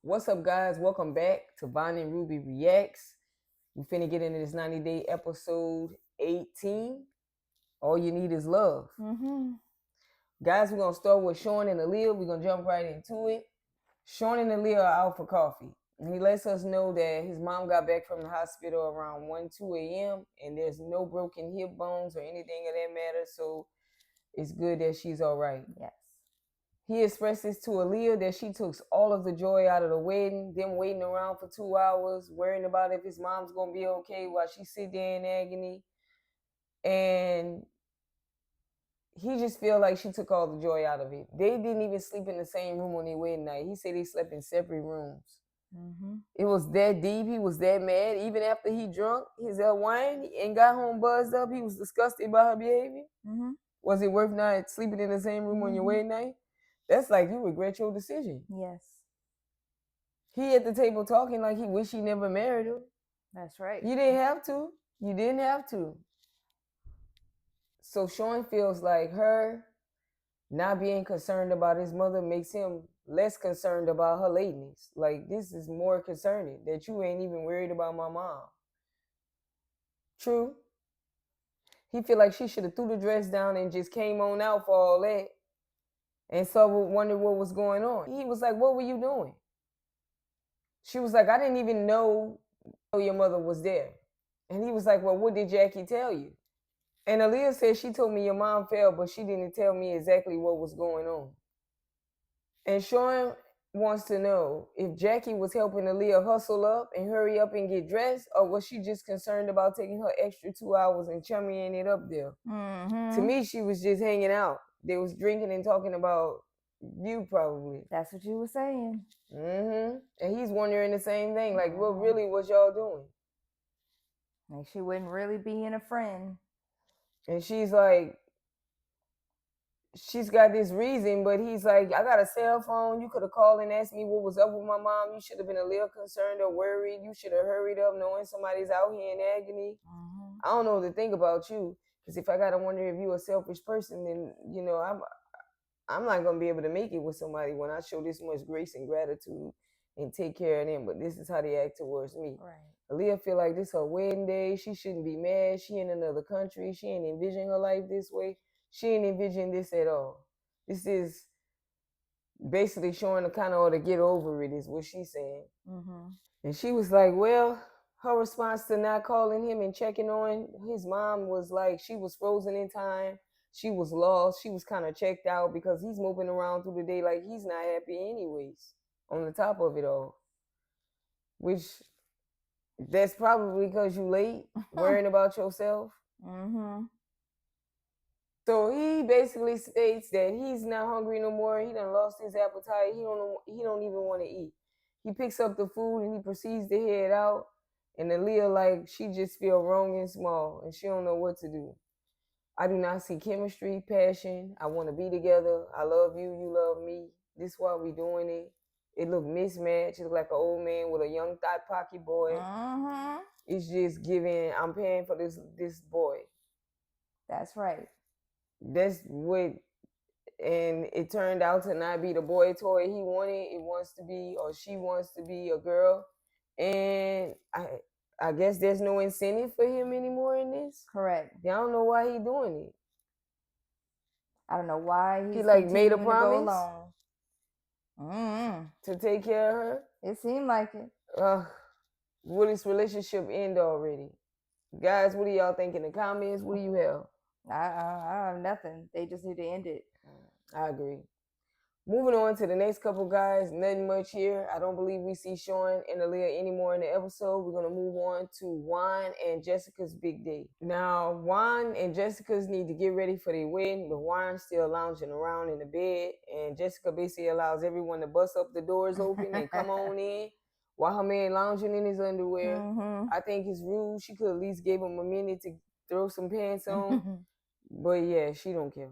What's up, guys? Welcome back to Vine and Ruby Reacts. We finna get into this 90-day episode 18. All you need is love. Guys, we're gonna start with Sean and Alliya. We're gonna jump right into it. Sean and Alliya are out for coffee. And he lets us know that his mom got back from the hospital around 1, 2 a.m. and there's no broken hip bones or anything of that matter. So it's good that she's all right. Yes. He expresses to Alliya that she took all of the joy out of the wedding, them waiting around for 2 hours, worrying about if his mom's going to be okay while she sit there in agony. And he just feel like she took all the joy out of it. They didn't even sleep in the same room on their wedding night. He said they slept in separate rooms. It was that deep. He was that mad. Even after he drunk his wine and got home buzzed up, he was disgusted by her behavior. Was it worth not sleeping in the same room on your wedding night? That's like you regret your decision. Yes. He at the table talking like he wish he never married her. That's right. You didn't have to. You didn't have to. So Sean feels like her not being concerned about his mother makes him less concerned about her lateness. Like, this is more concerning that you ain't even worried about my mom. True. He feel like she should have threw the dress down and just came on out for all that. And so wondered what was going on. He was like, what were you doing? She was like, I didn't even know your mother was there. And he was like, well, what did Jackie tell you? And Alliya said she told me your mom fell, but she didn't tell me exactly what was going on. And Sean wants to know if Jackie was helping Alliya hustle up and hurry up and get dressed, or was she just concerned about taking her extra 2 hours and chummying it up there? To me, she was just hanging out. They was drinking and talking about you, probably. That's what you were saying. And he's wondering the same thing. Like, what really was y'all doing? Like, she wasn't really being a friend. And she's like, she's got this reason, but he's like, I got a cell phone. You could have called and asked me what was up with my mom. You should have been a little concerned or worried. You should have hurried up knowing somebody's out here in agony. I don't know what to think about you. Because if I got to wonder if you're a selfish person, then, you know, I'm not going to be able to make it with somebody when I show this much grace and gratitude and take care of them. But this is how they act towards me. Right. Alliya feel like this her wedding day. She shouldn't be mad. She in another country. She ain't envisioning her life this way. She ain't envisioning this at all. This is basically showing her kind of ought to get over it is what she's saying. And she was like, well, her response to not calling him and checking on his mom was like she was frozen in time. She was lost. She was kind of checked out because he's moving around through the day like he's not happy anyways, on the top of it all. Which, that's probably because you late, worrying about yourself. So he basically states that he's not hungry no more. He done lost his appetite. He don't even want to eat. He picks up the food and he proceeds to head out. And Alliya, like, she just feel wrong and small and she don't know what to do. I do not see chemistry, passion. I want to be together. I love you. You love me. This is why we doing it. It look mismatched. It look like an old man with a young thought pocket boy. It's just giving, I'm paying for this boy. That's right. That's what, and it turned out to not be the boy toy he wanted. It wants to be, or she wants to be, a girl. And I guess there's no incentive for him anymore in this. Correct. I don't know why he doing it. I don't know why he like made a promise to go along. To take care of her. It seemed like it. Will this relationship end already? Guys, what do y'all think in the comments? What do you have? I have nothing. They just need to end it. I agree. Moving on to the next couple, guys. Nothing much here. I don't believe we see Sean and Alliya anymore in the episode. We're going to move on to Juan and Jessica's big day. Now, Juan and Jessica's need to get ready for their wedding, but Juan's still lounging around in the bed, and Jessica basically allows everyone to bust up the doors open and come on in while her man lounging in his underwear. I think it's rude. She could at least give him a minute to throw some pants on. But yeah, she don't care.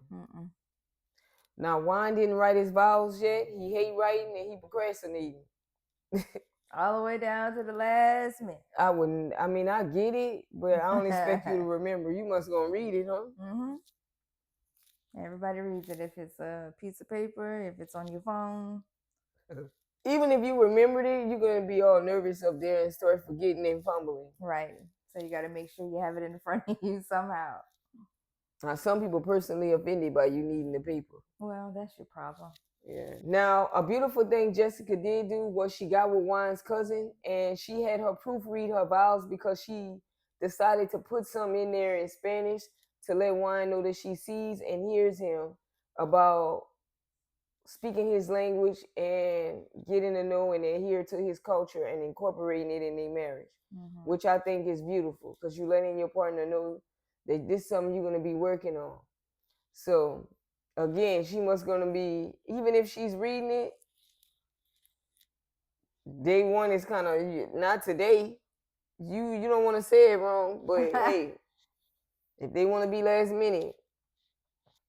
Now, Juan didn't write his vows yet. He hate writing and he procrastinating. All the way down to the last minute. I get it, but I don't expect you to remember. You must gonna read it, huh? Everybody reads it if it's a piece of paper, if it's on your phone. Even if you remembered it, you're gonna be all nervous up there and start forgetting and fumbling. Right. So you got to make sure you have it in front of you somehow. Now, some people personally offended by you needing the paper. Well, that's your problem. Yeah. Now, a beautiful thing Jessica did do was she got with Juan's cousin and she had her proofread her vows because she decided to put some in there in Spanish to let Juan know that she sees and hears him about speaking his language and getting to know and adhere to his culture and incorporating it in their marriage, which I think is beautiful because you're letting your partner know that this is something you're going to be working on. So again, she must gonna be, even if she's reading it, day one is kind of not today. You don't want to say it wrong, but hey, if they want to be last minute.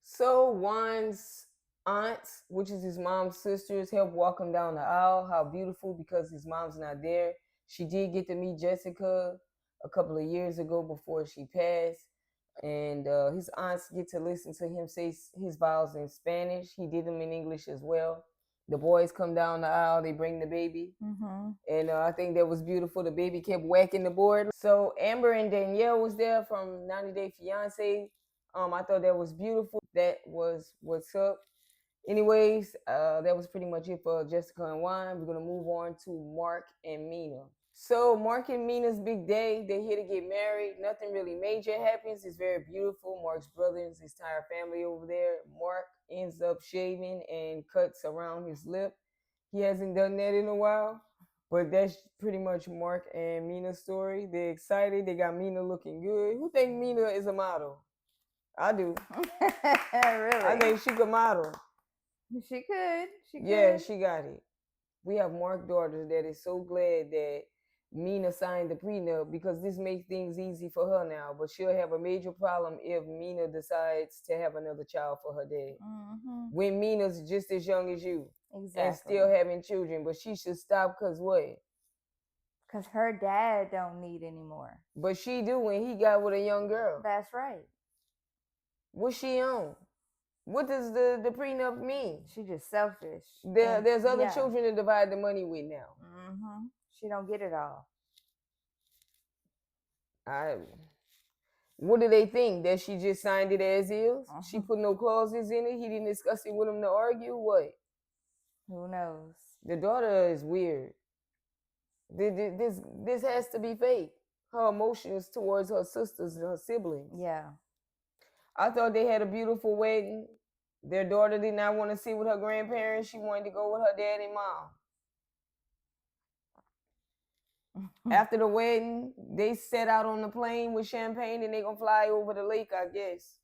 So Juan's aunts, which is his mom's sisters, help walk him down the aisle. How beautiful, because his mom's not there. She did get to meet Jessica a couple of years ago before she passed. And his aunts get to listen to him say his vows in Spanish. He did them in English as well. The boys come down the aisle, they bring the baby. And I think that was beautiful. The baby kept whacking the board. So Amber and Danielle was there from 90 Day Fiance. I thought that was beautiful. That was what's up. Anyways, that was pretty much it for Jessica and Juan. We're going to move on to Mark and Mina. So Mark and Mina's big day. They're here to get married. Nothing really major happens. It's very beautiful. Mark's brothers, his entire family over there. Mark ends up shaving and cuts around his lip. He hasn't done that in a while. But that's pretty much Mark and Mina's story. They're excited. They got Mina looking good. Who think Mina is a model? I do. Really? I think she could model. She could. Yeah, she got it. We have Mark daughters that is so glad that Mina signed the prenup because this makes things easy for her now. But she'll have a major problem if Mina decides to have another child for her dad. When Mina's just as young as you. Exactly. And still having children. But she should stop because what? Because her dad don't need anymore. But she do when he got with a young girl. That's right. What's she on? What does the prenup mean? She just selfish. There's other children to divide the money with now. She don't get it all. What do they think? That she just signed it as is? She put no clauses in it? He didn't discuss it with him to argue? What? Who knows? The daughter is weird. This has to be fake. Her emotions towards her sisters and her siblings. Yeah. I thought they had a beautiful wedding. Their daughter did not want to sit with her grandparents. She wanted to go with her dad and mom. After the wedding, they set out on the plane with champagne and they gonna fly over the lake, I guess.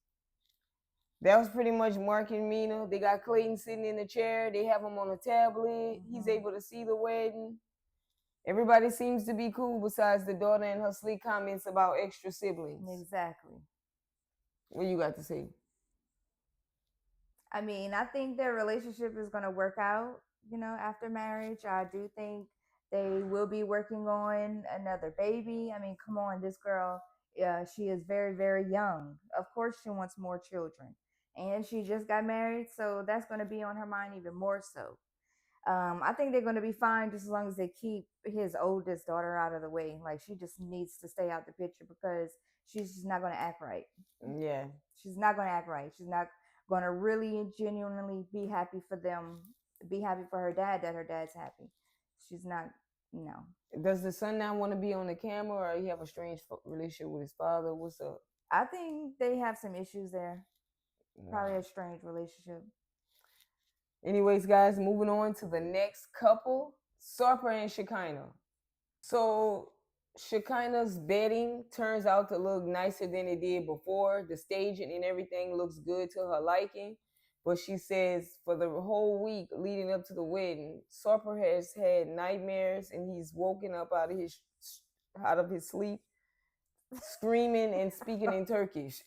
That was pretty much Mark and Mina. They got Clayton sitting in the chair. They have him on a tablet. He's able to see the wedding. Everybody seems to be cool besides the daughter and her slick comments about extra siblings. Exactly. What you got to say? I mean, I think their relationship is going to work out, after marriage. I do think they will be working on another baby. I mean, come on, this girl, she is very, very young. Of course, she wants more children. And she just got married, so that's going to be on her mind even more so. I think they're going to be fine just as long as they keep his oldest daughter out of the way. Like, she just needs to stay out the picture because she's just not going to act right. Yeah. She's not going to act right. She's not going to really genuinely be happy for them, be happy for her dad that her dad's happy. She's not, Does the son not want to be on the camera, or he have a strange relationship with his father? What's up? I think they have some issues there. Probably a strange relationship. Anyways, guys, moving on to the next couple, Sarper and Shekinah. So Shekinah's bedding turns out to look nicer than it did before. The staging and everything looks good to her liking. But she says for the whole week leading up to the wedding, Sarper has had nightmares and he's woken up out of his sleep, screaming and speaking in Turkish.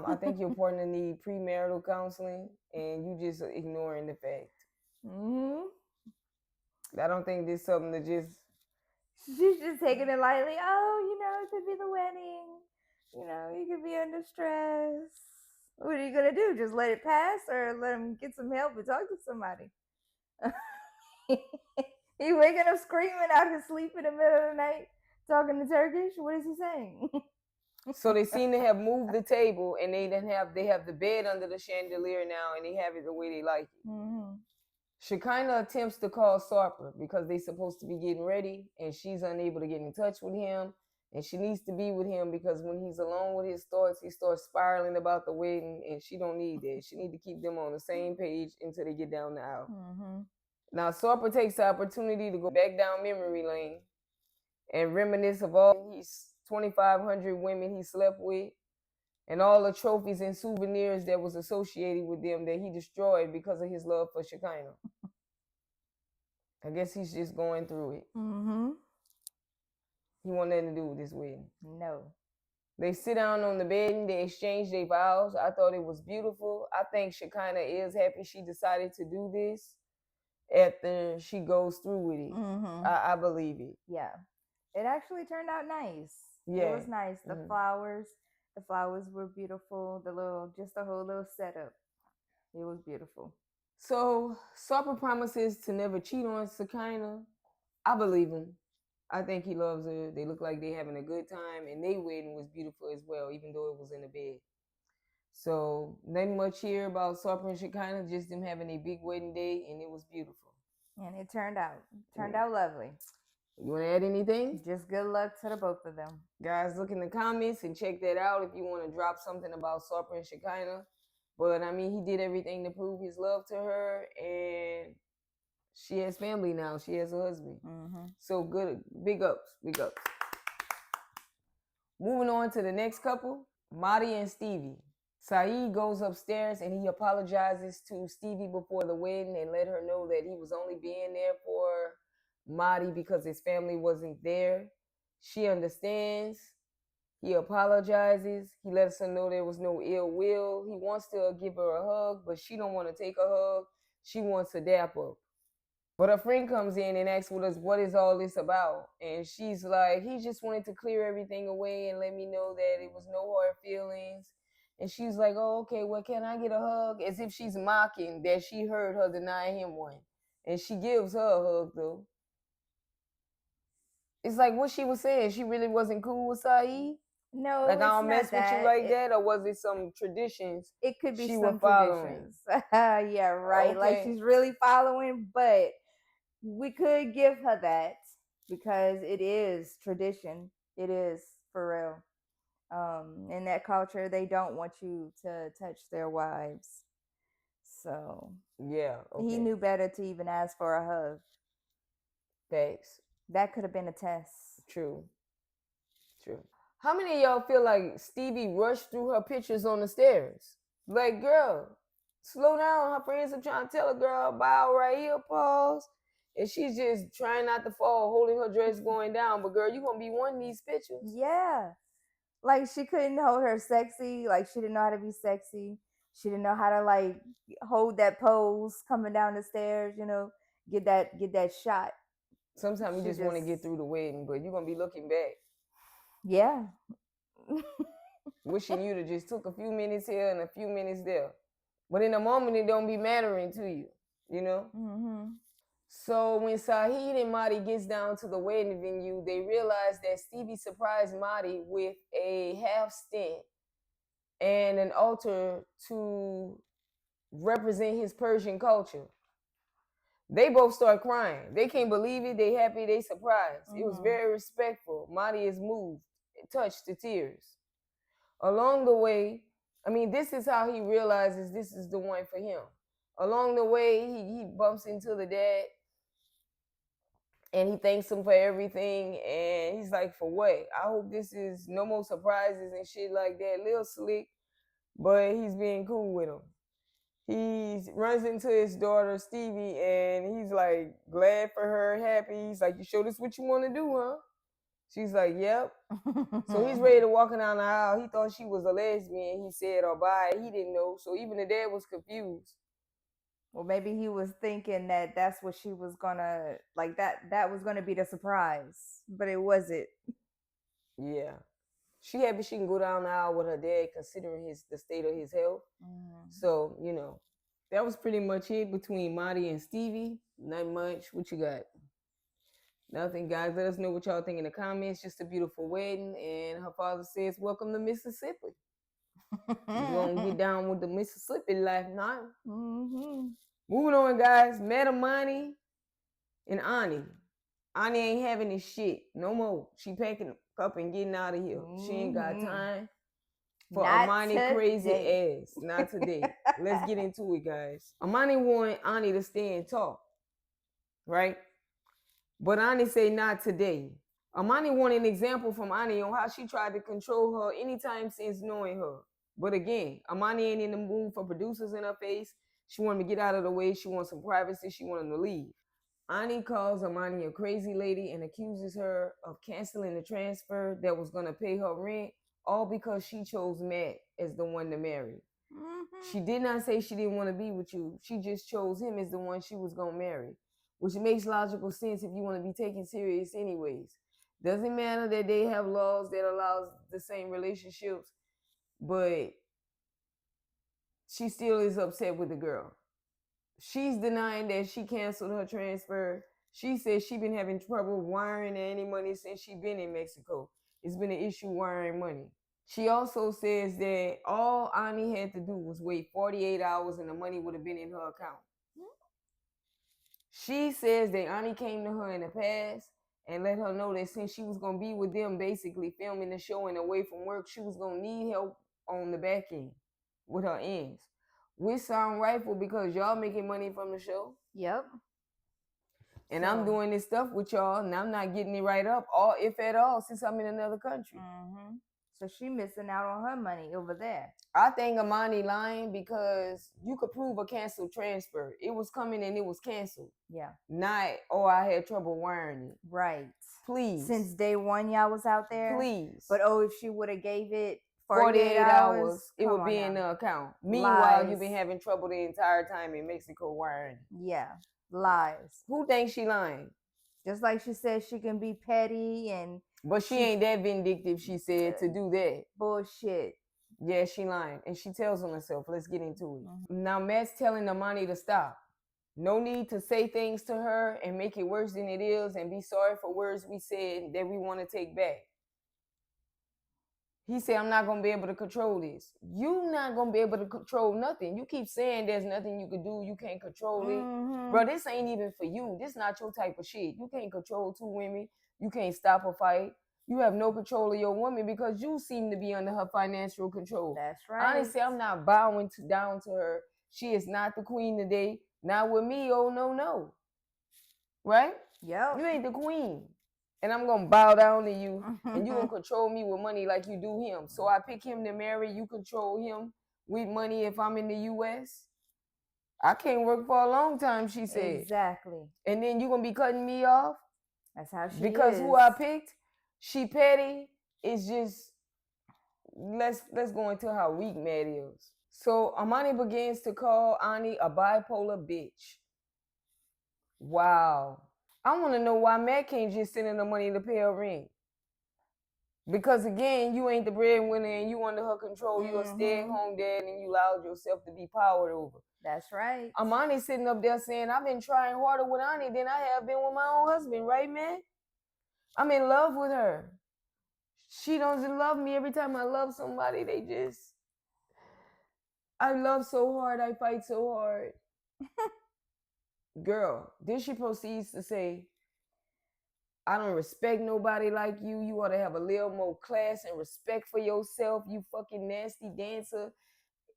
I think your partner need premarital counseling, and you just ignoring the fact. I don't think this is something to just. She's just taking it lightly. Oh, it could be the wedding. You know, he could be under stress. What are you gonna do? Just let it pass, or let him get some help and talk to somebody? He waking up screaming out his sleep in the middle of the night, talking to Turkish. What is he saying? So they seem to have moved the table, and they have the bed under the chandelier now, and they have it the way they like it. Mm-hmm. Shekinah attempts to call Sarper because they're supposed to be getting ready, and she's unable to get in touch with him. And she needs to be with him because when he's alone with his thoughts, he starts spiraling about the wedding, and she don't need that. She need to keep them on the same page until they get down the aisle. Mm-hmm. Now, Sarper takes the opportunity to go back down memory lane and reminisce of all his 2,500 women he slept with and all the trophies and souvenirs that was associated with them that he destroyed because of his love for Shekinah. I guess he's just going through it. Mm-hmm. He want nothing to do with this wedding. No. They sit down on the bed and they exchange their vows. I thought it was beautiful. I think Shekinah is happy she decided to do this after she goes through with it. Mm-hmm. I believe it. Yeah. It actually turned out nice. Yeah. It was nice. The flowers were beautiful. Just the whole little setup. It was beautiful. So Sarper promises to never cheat on Shekinah. I believe him. I think he loves her. They look like they're having a good time, and their wedding was beautiful as well, even though it was in a bed. So nothing much here about Sarper and Shekinah, just them having a big wedding day, and it was beautiful. And it turned out lovely. You want to add anything? Just good luck to the both of them. Guys, look in the comments and check that out if you want to drop something about Sarper and Shekinah. But I mean, he did everything to prove his love to her, and she has family now. She has a husband. Mm-hmm. So good. Big ups. Big ups. Moving on to the next couple, Amani and Stevi. Saeed goes upstairs and he apologizes to Stevi before the wedding and let her know that he was only being there for Amani because his family wasn't there. She understands. He apologizes. He lets her know there was no ill will. He wants to give her a hug, but she don't want to take a hug. She wants a dap up. But a friend comes in and asks what is all this about? And she's like, he just wanted to clear everything away and let me know that it was no hard feelings. And she's like, oh, okay, well, can I get a hug? As if she's mocking that she heard her deny him one. And she gives her a hug, though. It's like what she was saying. She really wasn't cool with Saeed? No, like I don't mess with you like that, or was it some traditions? It could be she some traditions. Yeah, right. Okay. Like she's really following, but we could give her that because it is tradition. It is for real. In that culture, they don't want you to touch their wives. So yeah, okay. He knew better to even ask for a hug. Thanks. That could have been a test. True. How many of y'all feel like Stevi rushed through her pictures on the stairs? Like, girl, slow down. Her friends are trying to tell her, girl, bow right here, pause. And she's just trying not to fall, holding her dress going down. But girl, you're going to be wanting these pictures. Yeah. Like she couldn't hold her sexy. Like she didn't know how to be sexy. She didn't know how to like hold that pose coming down the stairs, you know, get that shot. Sometimes you just want to get through the wedding, but you're going to be looking back. Yeah. Wishing you to just took a few minutes here and a few minutes there. But in the moment, it don't be mattering to you, you know? Mm-hmm. So when Saeed and Madi gets down to the wedding venue, they realize that Stevi surprised Madi with a half stint and an altar to represent his Persian culture. They both start crying. They can't believe it. They happy. They surprised. Mm-hmm. It was very respectful. Madi is moved, touched to tears. Along the way, I mean, this is how he realizes this is the one for him. Along the way, he bumps into the dad and he thanks him for everything. And he's like, for what? I hope this is no more surprises and shit like that. Lil slick, but he's being cool with him. He runs into his daughter, Stevi, and he's like glad for her, happy. He's like, you sure this what you want to do, huh? She's like, yep. So he's ready to walk down the aisle. He thought she was a lesbian. He said, or bi. He didn't know. So even the dad was confused. Well, maybe he was thinking that that's what she was gonna, like that was gonna be the surprise. But it wasn't. Yeah. She happy she can go down the aisle with her dad, considering the state of his health. Mm-hmm. So, you know, that was pretty much it between Marty and Stevi. Not much. What you got? Nothing, guys. Let us know what y'all think in the comments. Just a beautiful wedding. And her father says, welcome to Mississippi. We're going to get down with the Mississippi life now. Mm-hmm. Moving on, guys. Met Amani and Ani. Ani ain't having this shit no more. She packing up and getting out of here. She ain't got time for Not Amani today. crazy ass. Not today. Let's get into it, guys. Amani want Ani to stay and talk, right? But Ani say not today. Amani wanted an example from Ani on how she tried to control her anytime since knowing her. But again, Amani ain't in the mood for producers in her face. She wanted to get out of the way. She wants some privacy. She wanted to leave. Ani calls Amani a crazy lady and accuses her of canceling the transfer that was going to pay her rent, all because she chose Matt as the one to marry. Mm-hmm. She did not say she didn't want to be with you. She just chose him as the one she was going to marry, which makes logical sense if you want to be taken serious anyways. Doesn't matter that they have laws that allows the same relationships, but she still is upset with the girl. She's denying that she canceled her transfer. She says she been having trouble wiring any money since she been in Mexico. It's been an issue wiring money. She also says that all Ani had to do was wait 48 hours and the money would have been in her account. She says that Ani came to her in the past and let her know that since she was going to be with them basically filming the show and away from work, she was going to need help on the back end with her ends. Which sound rightful because y'all making money from the show. Yep. And so, I'm doing this stuff with y'all and I'm not getting it right up, or if at all, since I'm in another country. Mm-hmm. So she missing out on her money over there. I think Amani lying because you could prove a canceled transfer. It was coming and it was canceled. Yeah. Not, oh, I had trouble wiring it. Right. Please. Since day one y'all was out there. Please. But if she would have gave it 48 hours, it would be in the account. Meanwhile, you've been having trouble the entire time in Mexico wiring. Yeah. Lies. Who thinks she lying? Just like she said she can be petty and... But she ain't that vindictive, she said, to do that. Bullshit. Yeah, she lying. And she tells on herself. Let's get into it. Mm-hmm. Now, Matt's telling Amani to stop. No need to say things to her and make it worse than it is and be sorry for words we said that we want to take back. He said, I'm not going to be able to control this. You're not going to be able to control nothing. You keep saying there's nothing you can do. You can't control it. Mm-hmm. Bro, this ain't even for you. This not your type of shit. You can't control two women. You can't stop a fight. You have no control of your woman because you seem to be under her financial control. That's right. Honestly, I'm not bowing down to her. She is not the queen today. Not with me. Oh, no, no. Right? Yep. You ain't the queen. And I'm going to bow down to you, and you're going to control me with money like you do him. So I pick him to marry, you control him with money if I'm in the U.S.? I can't work for a long time, she said. Exactly. And then you're going to be cutting me off? That's how she because who I picked, she petty. It's just, let's go into how weak Matt is. So Amani begins to call Ani a bipolar bitch. Wow. I want to know why Matt can't just send her the money to pay her rent. Because again, you ain't the breadwinner and you under her control. Mm-hmm. You're a stay-at-home dad and you allowed yourself to be powered over. That's right. Amani sitting up there saying, I've been trying harder with Ani than I have been with my own husband, right, man? I'm in love with her. She doesn't love me. Every time I love somebody, I love so hard, I fight so hard. Girl, then she proceeds to say, I don't respect nobody like you. You ought to have a little more class and respect for yourself, you fucking nasty dancer.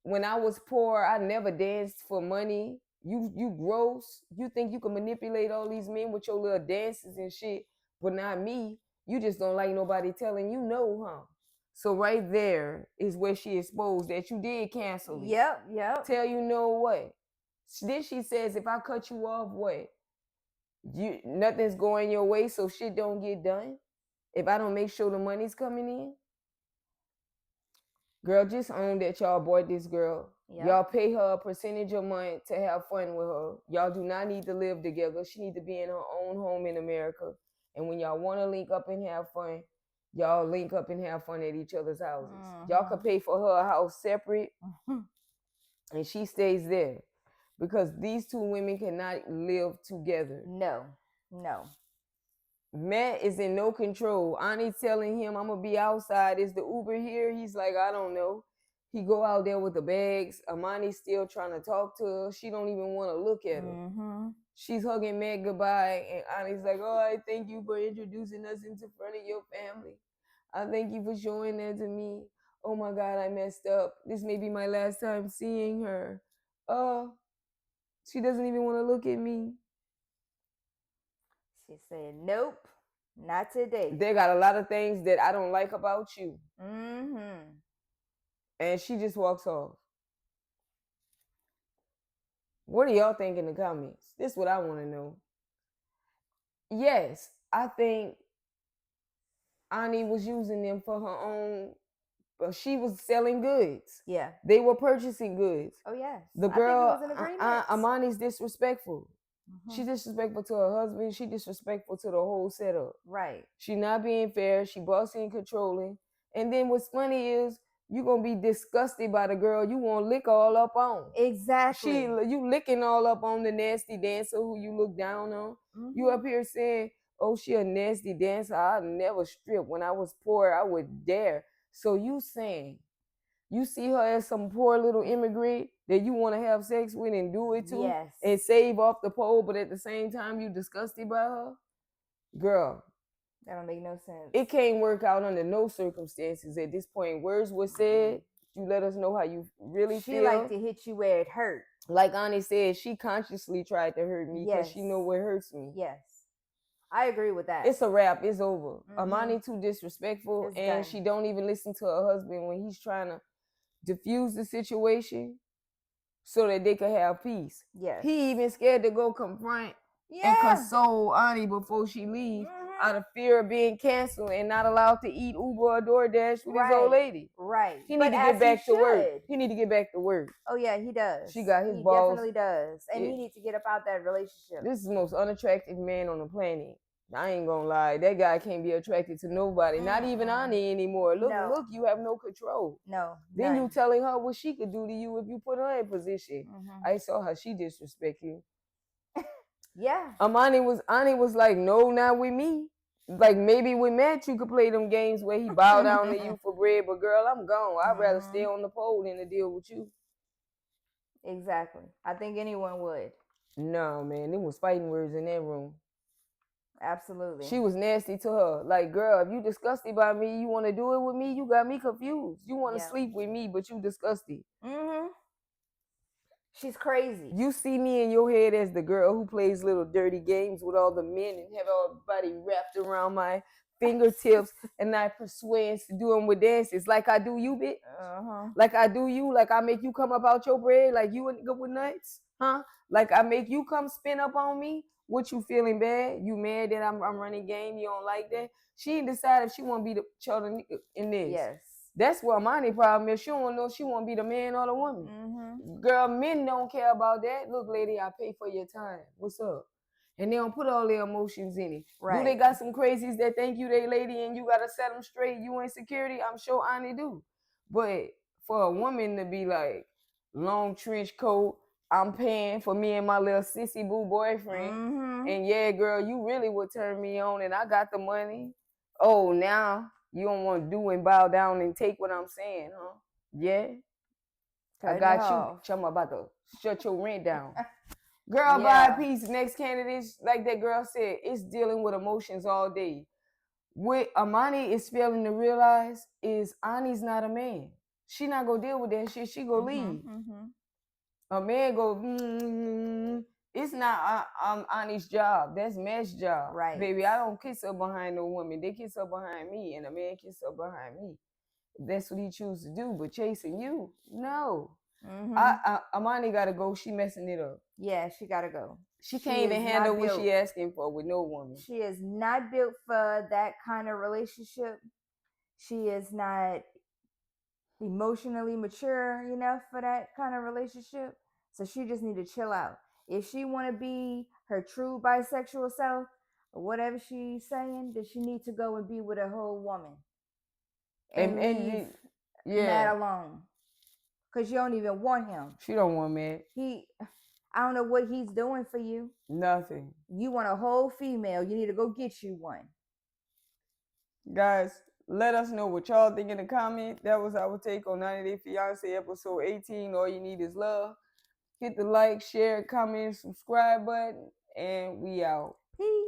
When I was poor, I never danced for money. You gross. You think you can manipulate all these men with your little dances and shit, but not me. You just don't like nobody telling you no, huh? So right there is where she exposed that you did cancel it. Yep. Tell you know what? Then she says, if I cut you off, what? Nothing's going your way, so shit don't get done. If I don't make sure the money's coming in. Girl, just own that y'all bought this girl. Yep. Y'all pay her a percentage a month to have fun with her. Y'all do not need to live together. She need to be in her own home in America. And when y'all want to link up and have fun, Y'all link up and have fun at each other's houses. Mm-hmm. Y'all could pay for her house separate, Mm-hmm. and she stays there. Because these two women cannot live together. No. Matt is in no control. Ani telling him, I'm going to be outside. Is the Uber here? He's like, I don't know. He go out there with the bags. Amani's still trying to talk to her. She don't even want to look at her. Mm-hmm. She's hugging Matt goodbye. And Ani's like, oh, I thank you for introducing us into front of your family. I thank you for showing that to me. Oh, my God, I messed up. This may be my last time seeing her. She doesn't even want to look at me. She said, nope, not today. They got a lot of things that I don't like about you. Mm-hmm. And she just walks off. What do y'all think in the comments? This is what I want to know. Yes, I think Ani was using them for her own. She was selling goods. Yeah. They were purchasing goods. Oh, yes. The girl, I think it was an agreement. Amani's disrespectful. Mm-hmm. She's disrespectful to her husband. She disrespectful to the whole setup. Right. She not being fair. She bossy and controlling. And then what's funny is you're going to be disgusted by the girl you want to lick all up on. Exactly. You licking all up on the nasty dancer who you look down on. Mm-hmm. You up here saying, oh, she a nasty dancer. I never stripped. When I was poor, I would dare. So you saying you see her as some poor little immigrant that you want to have sex with and do it to, yes, and save off the pole, but at the same time you disgusted by her? Girl. That don't make no sense. It can't work out under no circumstances at this point. Words were said. You let us know how you really feel. She like to hit you where it hurt. Like Ani said, she consciously tried to hurt me because she know what hurts me. Yes. I agree with that. It's a wrap. It's over. Mm-hmm. Amani too disrespectful, it's and done. she don't even listen to her husband when he's trying to diffuse the situation so that they could have peace. Yes. He even scared to go confront and console Ani before she leaves out of fear of being canceled and not allowed to eat Uber or DoorDash with his old lady. Right. He need to get back to work. He need to get back to work. Oh yeah, he does. She got his balls. He definitely does. And he needs to get up out that relationship. This is the most unattractive man on the planet. I ain't gonna lie. That guy can't be attracted to nobody. Not even Ani anymore. Look, you have no control. No. Then you telling her what she could do to you if you put her in position. Mm-hmm. I saw how she disrespect you. Yeah. Ani was like, no, not with me. Like maybe with Matt you could play them games where he bow down to you for bread, but girl, I'm gone. I'd rather stay on the pole than to deal with you. Exactly. I think anyone would. No, man, there was fighting words in that room. Absolutely. She was nasty to her. Like, girl, if you disgusted by me, you want to do it with me, you got me confused. You want to sleep with me, but you disgusted. Mm-hmm. She's crazy. You see me in your head as the girl who plays little dirty games with all the men and have everybody wrapped around my fingertips and I persuade to do them with dances like I do you, bitch. Uh-huh. Like I do you, like I make you come up out your bread, like you and go with nuts, huh? Like I make you come spin up on me. What you feeling bad? You mad that I'm running game? You don't like that? She ain't decided if she want to be the children in this. Yes. That's what Amani problem is. She don't know if she want to be the man or the woman. Mm-hmm. Girl, men don't care about that. Look, lady, I pay for your time. What's up? And they don't put all their emotions in it. Right. Do they got some crazies that think you they lady and you got to set them straight? You insecurity? I'm sure Ani do. But for a woman to be like, long trench coat, I'm paying for me and my little sissy boo boyfriend. Mm-hmm. And yeah, girl, you really would turn me on and I got the money. Oh, now you don't want to do and bow down and take what I'm saying, huh? Yeah. I got you. Chum about to shut your rent down. Girl, buy a piece. Next candidate, like that girl said, it's dealing with emotions all day. What Amani is failing to realize is Ani's not a man. She not going to deal with that shit. She going to leave. Mm-hmm. A man go, it's not Ani's job. That's Matt's job. Right. Baby, I don't kiss her behind no woman. They kiss her behind me, and a man kiss her behind me. That's what he chooses to do. But chasing you, no. Mm-hmm. Amani got to go. She messing it up. Yeah, she got to go. She can't even handle what she asking for with no woman. She is not built for that kind of relationship. She is not emotionally mature enough for that kind of relationship. So she just need to chill out. If she want to be her true bisexual self, whatever she's saying, that she needs to go and be with a whole woman And leave Matt alone, because you don't even want him. She don't want Matt. I don't know what he's doing for you. Nothing. You want a whole female. You need to go get you one. Guys, let us know what y'all think in the comment. That was our take on 90 Day Fiance episode 18. All you need is love. Hit the like, share, comment, subscribe button, and we out. Peace.